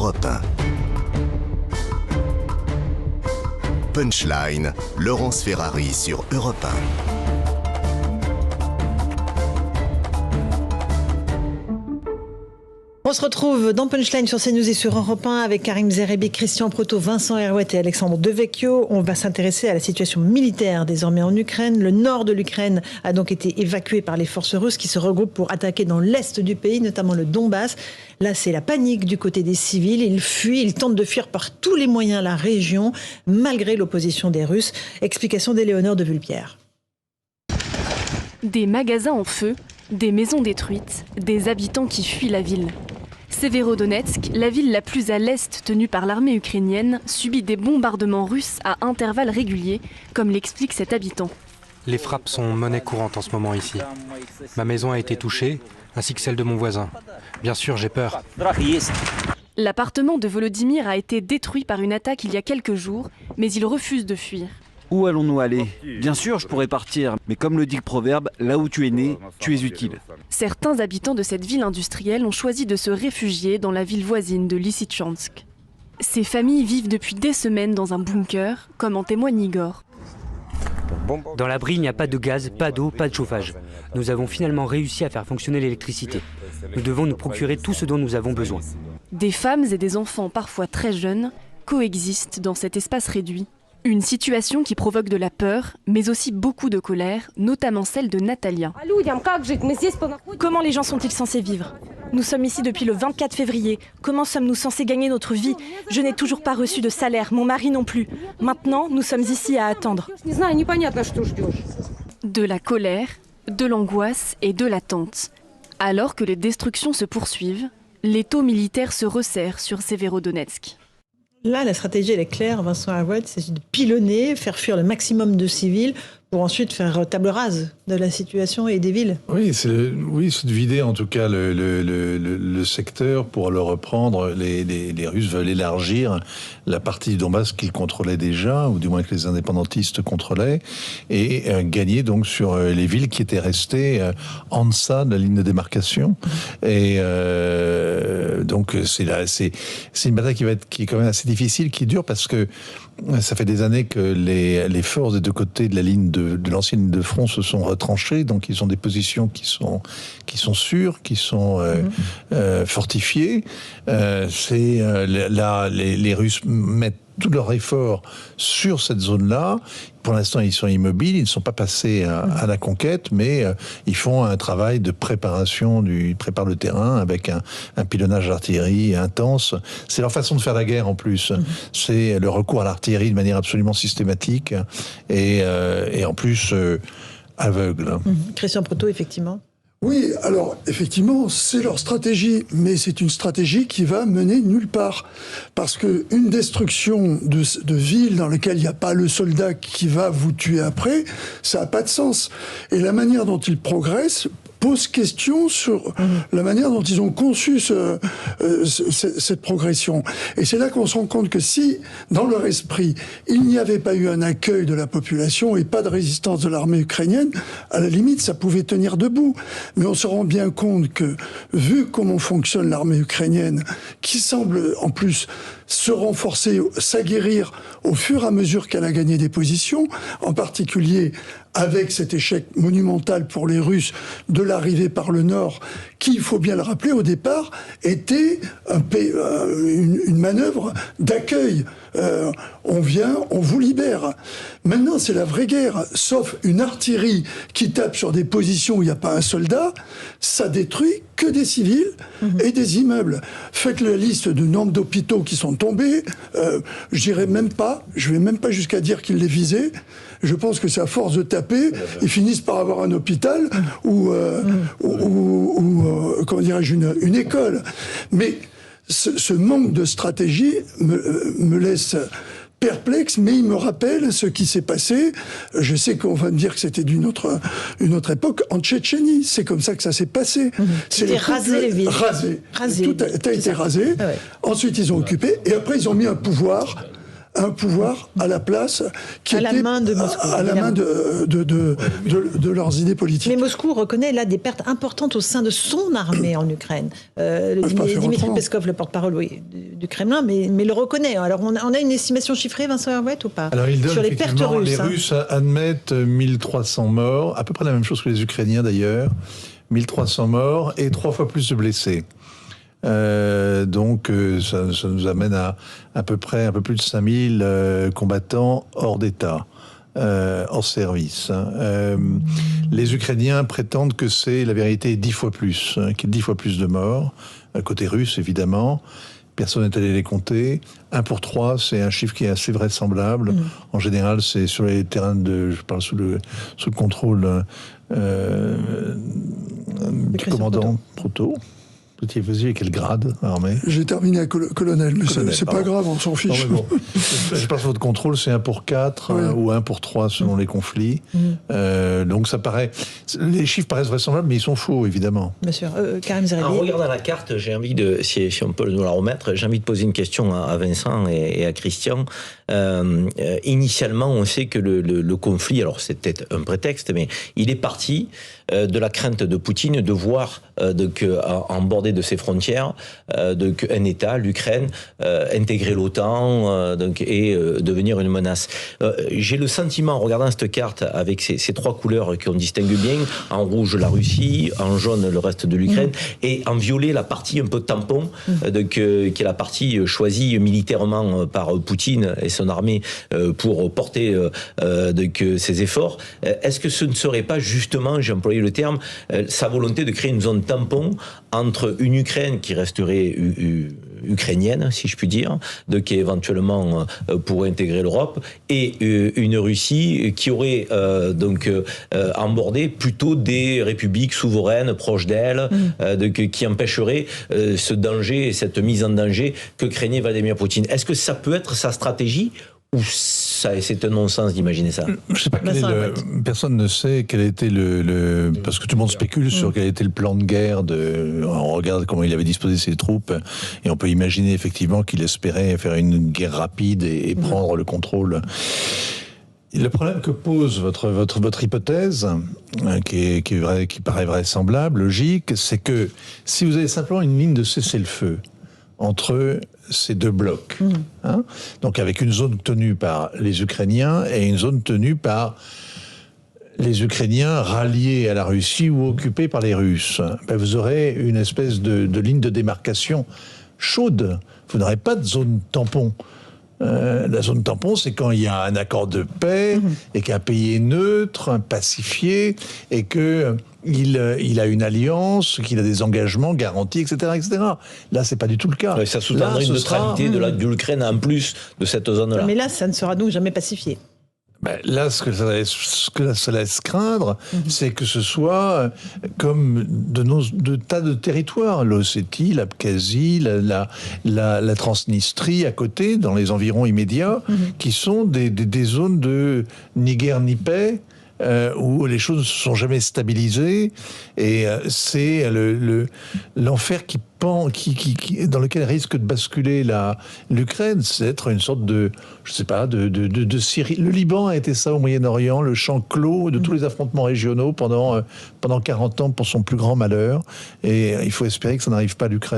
Europe 1. Punchline, Laurence Ferrari sur Europe 1. On se retrouve dans Punchline sur CNews et sur Europe 1 avec Karim Zerebi, Christian Proto, Vincent Herouet et Alexandre Devecchio. On va s'intéresser à la situation militaire désormais en Ukraine. Le nord de l'Ukraine a donc été évacué par les forces russes qui se regroupent pour attaquer dans l'est du pays, notamment le Donbass. Là, c'est la panique du côté des civils. Ils fuient, ils tentent de fuir par tous les moyens la région, malgré l'opposition des Russes. Explication d'Éléonore de Vulpière. Des magasins en feu, des maisons détruites, des habitants qui fuient la ville. Severodonetsk, la ville la plus à l'est tenue par l'armée ukrainienne, subit des bombardements russes à intervalles réguliers, comme l'explique cet habitant. Les frappes sont monnaie courante en ce moment ici. Ma maison a été touchée, ainsi que celle de mon voisin. Bien sûr, j'ai peur. L'appartement de Volodymyr a été détruit par une attaque il y a quelques jours, mais il refuse de fuir. Où allons-nous aller? Bien sûr, je pourrais partir, mais comme le dit le proverbe, là où tu es né, tu es utile. Certains habitants de cette ville industrielle ont choisi de se réfugier dans la ville voisine de Lysychansk. Ces familles vivent depuis des semaines dans un bunker, comme en témoigne Igor. Dans l'abri, il n'y a pas de gaz, pas d'eau, pas de chauffage. Nous avons finalement réussi à faire fonctionner l'électricité. Nous devons nous procurer tout ce dont nous avons besoin. Des femmes et des enfants, parfois très jeunes, coexistent dans cet espace réduit. Une situation qui provoque de la peur, mais aussi beaucoup de colère, notamment celle de Natalia. Comment les gens sont-ils censés vivre? Nous sommes ici depuis le 24 février. Comment sommes-nous censés gagner notre vie? Je n'ai toujours pas reçu de salaire, mon mari non plus. Maintenant, nous sommes ici à attendre. De la colère, de l'angoisse et de l'attente. Alors que les destructions se poursuivent, l'étau militaire se resserre sur Severodonetsk. Là, la stratégie, elle est claire, Vincent Herouet, il s'agit de pilonner, faire fuir le maximum de civils pour ensuite faire table rase de la situation et des villes. Oui, c'est de vider en tout cas le secteur pour le reprendre. Les Russes veulent élargir la partie du Donbass qu'ils contrôlaient déjà, ou du moins que les indépendantistes contrôlaient, et gagner donc sur les villes qui étaient restées en deçà de la ligne de démarcation. Et donc c'est une bataille qui est quand même assez difficile, qui dure parce que ça fait des années que les forces des deux côtés de la ligne de l'ancienne ligne de front se sont retranchées, donc ils ont des positions qui sont sûres, qui sont fortifiées. Là, les Russes mettent tout leur effort sur cette zone-là. Pour l'instant, ils sont immobiles, ils ne sont pas passés à la conquête, mais ils font un travail de préparation, ils préparent le terrain avec un pilonnage d'artillerie intense. C'est leur façon de faire la guerre en plus. C'est le recours à l'artillerie de manière absolument systématique et en plus aveugle. Christian Proto, effectivement. Oui, alors effectivement, c'est leur stratégie, mais c'est une stratégie qui va mener nulle part. Parce que une destruction de ville dans laquelle il n'y a pas le soldat qui va vous tuer après, ça n'a pas de sens. Et la manière dont ils progressent pose question sur la manière dont ils ont conçu cette progression. Et c'est là qu'on se rend compte que si, dans leur esprit, il n'y avait pas eu un accueil de la population et pas de résistance de l'armée ukrainienne, à la limite, ça pouvait tenir debout. Mais on se rend bien compte que, vu comment fonctionne l'armée ukrainienne, qui semble, en plus, se renforcer, s'aguerrir au fur et à mesure qu'elle a gagné des positions, en particulier avec cet échec monumental pour les Russes de l'arrivée par le Nord, qui, il faut bien le rappeler, au départ, était une manœuvre d'accueil. On vient, on vous libère. Maintenant, c'est la vraie guerre. Sauf une artillerie qui tape sur des positions où il n'y a pas un soldat, ça détruit que des civils et des immeubles. Faites la liste du nombre d'hôpitaux qui sont tombés. Je vais même pas jusqu'à dire qu'ils les visaient. Je pense que c'est à force de taper, ils finissent par avoir un hôpital ou comment dirais-je, une école. Mais ce manque de stratégie me laisse perplexe, mais il me rappelle ce qui s'est passé. Je sais qu'on va me dire que c'était une autre époque, en Tchétchénie. C'est comme ça que ça s'est passé. C'était rasé les villes. Rasé. Tout a été rasé. Ah ouais. Ensuite, ils ont occupé, et après, ils ont mis un pouvoir un pouvoir à la place qui à la main de Moscou, à la main de leurs idées politiques. Mais Moscou reconnaît là des pertes importantes au sein de son armée en Ukraine. Dimitri Peskov, le porte-parole du Kremlin, mais le reconnaît. Alors on a une estimation chiffrée, Vincent Herouet, ou pas? Alors il donne sur les pertes russes. Les Russes admettent 1300 morts, à peu près la même chose que les Ukrainiens d'ailleurs, 1300 morts et 3 fois plus de blessés. Donc ça nous amène à peu près un peu plus de 5000 combattants hors d'état, hors service. Les Ukrainiens prétendent que c'est la vérité 10 fois plus, qu'il y a 10 fois plus de morts, côté russe évidemment. Personne n'est allé les compter. 1 pour 3, c'est un chiffre qui est assez vraisemblable. En général, c'est sur les terrains je parle sous le contrôle du commandant Proto. Vous avez quel grade, armée? J'ai terminé à colonel, mais c'est pas grave, on s'en fiche. Non, bon. Je pense que votre contrôle, c'est 1 pour 4 ou 1 pour 3 selon les conflits. Donc ça paraît... Les chiffres paraissent vraisemblables, mais ils sont faux, évidemment. Bien sûr. Karim Zerébi. En regardant la carte, j'ai envie de, si on peut nous la remettre, j'ai envie de poser une question à Vincent et à Christian. Initialement, on sait que le conflit, alors c'est peut-être un prétexte, mais il est parti de la crainte de Poutine de voir en bordée de ses frontières un État, l'Ukraine, intégrer l'OTAN et devenir une menace. J'ai le sentiment, en regardant cette carte avec ces 3 couleurs qu'on distingue bien, en rouge la Russie, en jaune le reste de l'Ukraine, et en violet la partie un peu tampon, qui est la partie choisie militairement par Poutine et son armée pour porter ses efforts. Est-ce que ce ne serait pas justement, j'ai employé le terme, sa volonté de créer une zone tampon entre une Ukraine qui resterait ukrainienne, si je puis dire, qui éventuellement pourrait intégrer l'Europe, et une Russie qui aurait embordé plutôt des républiques souveraines proches d'elle, qui empêcherait ce danger et cette mise en danger que craignait Vladimir Poutine. Est-ce que ça peut être sa stratégie? Ou c'est un non-sens d'imaginer ça? Je sais pas personne ne sait quel a été parce que tout le monde spécule sur quel a été le plan de guerre on regarde comment il avait disposé ses troupes et on peut imaginer effectivement qu'il espérait faire une guerre rapide et prendre le contrôle. Le problème que pose votre hypothèse, qui paraît vraisemblable, logique, c'est que si vous avez simplement une ligne de cessez-le-feu entre ces 2 blocs, donc avec une zone tenue par les Ukrainiens et une zone tenue par les Ukrainiens ralliés à la Russie ou occupés par les Russes, vous aurez une espèce de ligne de démarcation chaude. Vous n'aurez pas de zone tampon. La zone tampon, c'est quand il y a un accord de paix et qu'un pays est neutre, pacifié, et que il a une alliance, qu'il a des engagements garantis, etc., etc. Là, c'est pas du tout le cas. Ça sous-tendrait une neutralité de l'Ukraine en plus de cette zone-là. Mais là, ça ne sera donc jamais pacifié. Là, ce que ça laisse craindre, c'est que ce soit comme de tas de territoires, l'Ossétie, l'Abkhazie, la Transnistrie à côté, dans les environs immédiats, qui sont des zones de ni guerre ni paix, où les choses ne se sont jamais stabilisées, et c'est l'enfer dans lequel risque de basculer l'Ukraine, c'est être une sorte de Syrie. Le Liban a été ça au Moyen-Orient, le champ clos de tous les affrontements régionaux pendant 40 ans pour son plus grand malheur, et il faut espérer que ça n'arrive pas à l'Ukraine.